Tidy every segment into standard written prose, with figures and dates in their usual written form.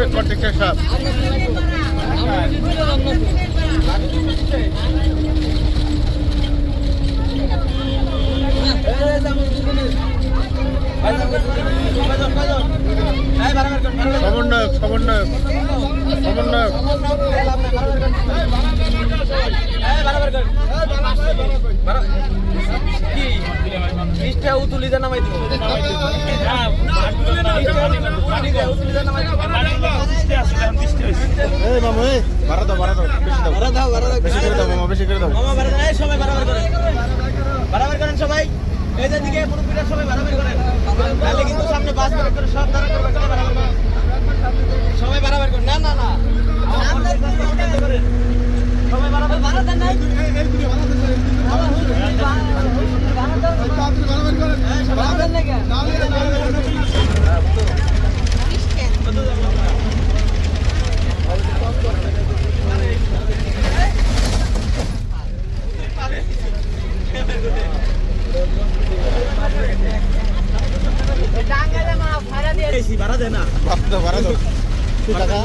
contractor সাহেব সমন্বয়ক সমন্বয়ক সমন্বয়ক সবাই এই দিকে মুরব্বীরা সবাই বাড়াবাড়ি করেন তাহলে কিন্তু সামনে বাস করে সব দাঁড়া করবে সবাই বাড়াবাড়ি করেন না না না সবাই বাড়াবাড়ি বাড়াতে নাই ভাড়া দেয় না ভাড়া দাও টাকা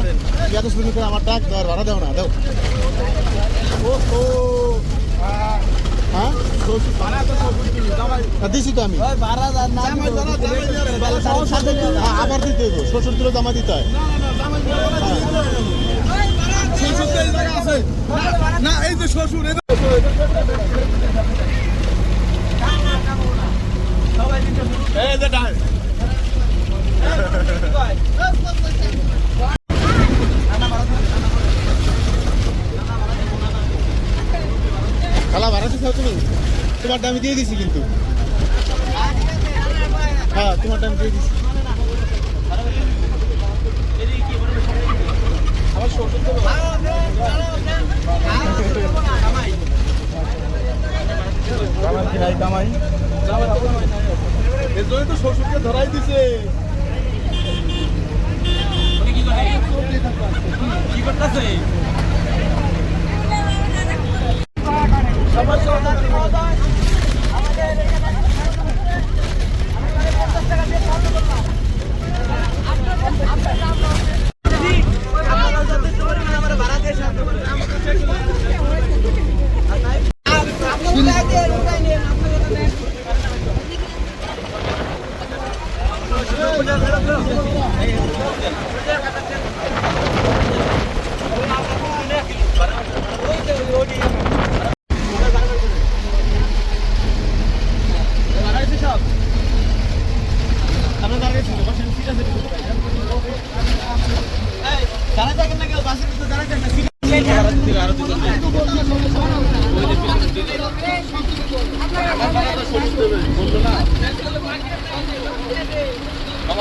এত শুরু করে আমার ডাক দাও ভাড়া দাও না দাও দিছি তো আমি আবার দিতে হইব শ্বশুর তুলে জমা দিতে হয় না এই যে শ্বশুর খালা ভাড়া দিতে তুমি তোমারটা আমি দিয়ে দিছি কিন্তু হ্যাঁ তোমারটা আমি দিয়ে দিছি তো শ্বশুরকে ধরাই দিছে কি করতেছে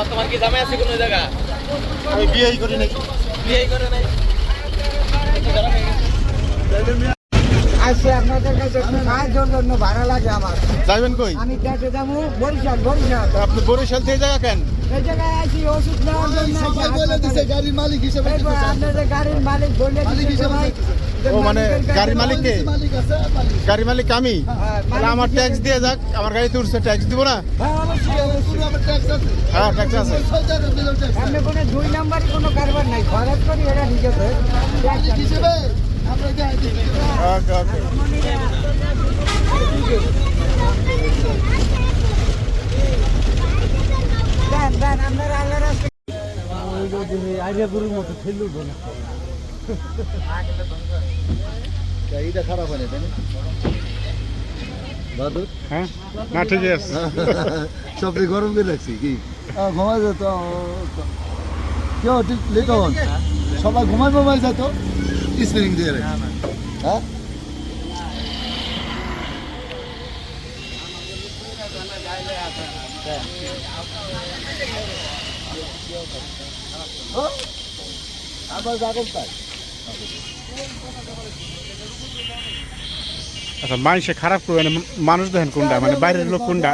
তোমার কি জামাই আছে কোনো জায়গা আমি বিয়েই করি নাকি বিয়ে করে নাই আসছে আপনাদের কাছে সাহায্যের জন্য ভাড়া লাগে আমার যাবেন কই আমি দেখে যাবো বরিশাল বরিশাল আপনি বরিশাল থেকে জায়গা কেন এই জায়গায় আছি ওষুধ নেওয়ার জন্য গাড়ির মালিক হিসেবে আপনাদের গাড়ির মালিক বলে ও মানে গাড়ির মালিক কে গাড়ি মালিক আমি তাহলে আমার ট্যাক্স দিয়ে যাক আমার গাড়িতে উঠছে ট্যাক্স দিব না হ্যাঁ ট্যাক্স আছে আপনি কোনো 2 নাম্বারই কোনো কারবার নাই খরচ করি এটা ঠিক আছে ওকে ওকে আপনারা আল্লাহ আইডিয়া গরুর মতো ফেলু না এইটা খারাপ হয় না তাই না বাদুর হ্যাঁ না ঠিকই আছে সবই গরম করে রাখছি কি ঘুমাই যেত কেউ ঠিক লেট হন সবাই ঘুমাই ঘুমাই যেত স্প্রিং দিয়ে হ্যাঁ আবার যাবেন তাই আচ্ছা মানুষে খারাপ করবে না মানুষ দেখেন কোনটা মানে বাইরের লোক কোনটা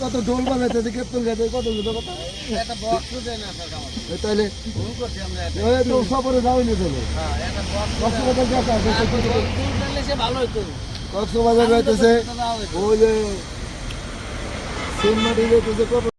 কত ঢোল বাজাইতে দেখে তো কত কথা তাহলে সফরে যাওনি চলে কক্সবাজার যাইতেছে ওই যে সিনেমা যাইতেছে কত